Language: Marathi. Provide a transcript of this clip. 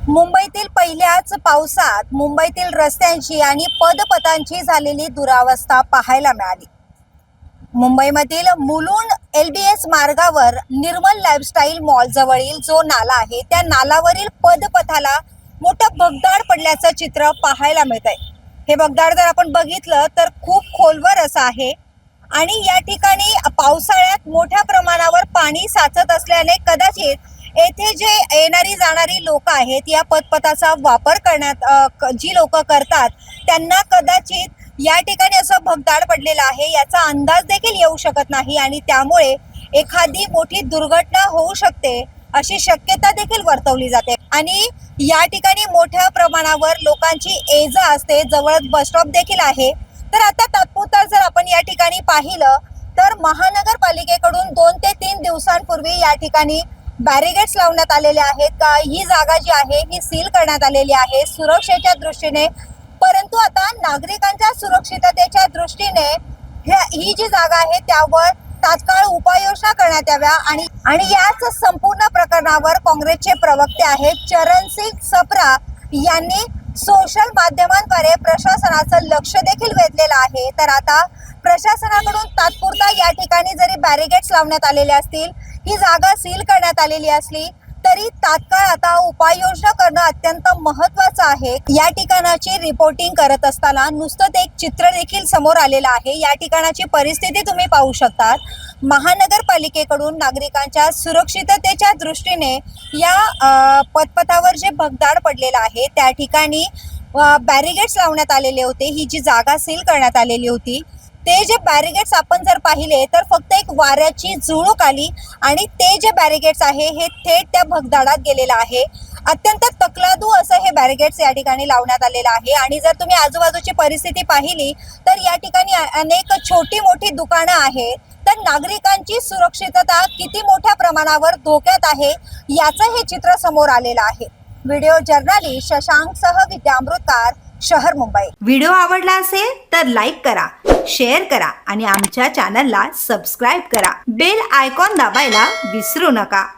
मुंबईतील पहिल्याच पावसात मुंबईतील रस्त्यांची आणि पदपथांची झालेली दुरावस्था पाहायला मिळाली। मुंबईमधील मुलुंड LBS मार्गावर निर्मल लाईफस्टाईल मॉल जवळील जो नाला आहे त्या नालावरील पदपथाला मोठं भगदाड पडल्याचं चित्र पाहायला मिळतंय। हे भगदाड जर आपण बघितलं तर खूप खोलवर असं आहे आणि या ठिकाणी पावसाळ्यात मोठ्या प्रमाणावर पाणी साचत असल्याने कदाचित येथे जे येणारी जाणारी लोक आहेत या पदपथाचा वापर करण्यात जी लोक करतात त्यांना कदाचित या ठिकाणी असं भगदाड पडलेलं आहे याचा अंदाज देखील येऊ शकत नाही आणि त्यामुळे एखादी मोठी दुर्घटना होऊ शकते अशी शक्यता देखील वर्तवली जाते। आणि या ठिकाणी मोठ्या प्रमाणावर लोकांची ये-जा असते, जवळच बस स्टॉप देखील आहे। तर आता तात्पुरता जर आपण या ठिकाणी पाहिलं तर महानगरपालिकेकडून 2 ते 3 दिवसांपूर्वी या ठिकाणी बॅरिगेड्स लावण्यात आलेले आहेत का ही जागा जी आहे ही सील करण्यात आलेली आहे सुरक्षेच्या दृष्टीने। परंतु आता नागरिकांच्या सुरक्षिततेच्या दृष्टीने ही जी जागा आहे त्यावर तात्काळ उपाययोजना करण्यात याव्या आणि याच संपूर्ण प्रकरणावर काँग्रेसचे प्रवक्ते आहेत चरणसिंग सप्रा यांनी सोशल माध्यमांद्वारे प्रशासनाचं लक्ष देखील वेधलेलं आहे। तर आता प्रशासनाकडून तात्पुरता या ठिकाणी जरी बॅरिगेड्स लावण्यात आलेले असतील, ही जागा सील करण्यात आलेली असली तरी तात्काळ आता उपाययोजना करणं अत्यंत महत्त्वाचं आहे। या ठिकाणाची रिपोर्टिंग करत असताना नुसतं एक चित्र देखील समोर आलेलं आहे। या ठिकाणाची परिस्थिती तुम्ही पाहू शकता। महानगरपालिकेकडून नागरिकांच्या सुरक्षिततेच्या दृष्टीने या पदपथावर जे भगदाड पडलेलं आहे त्या ठिकाणी बॅरिगेड्स लावण्यात आलेले होते। ही जी जागा सील करण्यात आलेली होती ते जे बॅरिगेड्स आपण जर पाहिले तर फक्त एक वाऱ्याची झुळूक आली आणि ते जे बॅरिगेड्स आहे हे थेट त्या भगदाडात गेलेलं आहे। अत्यंत तकलादू असं हे बॅरिगेड्स या ठिकाणी लावण्यात आलेलं आहे आणि जर तुम्ही आजूबाजूची परिस्थिती पाहिली तर या ठिकाणी अनेक छोटी मोठी दुकानं आहेत। तर नागरिकांची सुरक्षितता किती मोठ्या प्रमाणावर धोक्यात आहे याचं हे चित्र समोर आलेलं आहे। व्हिडिओ जर्नलिस्ट शशांक सह विद्या अमृतकार, शहर मुंबई। व्हिडिओ आवडला असेल तर लाईक करा, शेअर करा आणि आमच्या चॅनलला सबस्क्राईब करा। बेल आयकॉन दाबायला विसरू नका।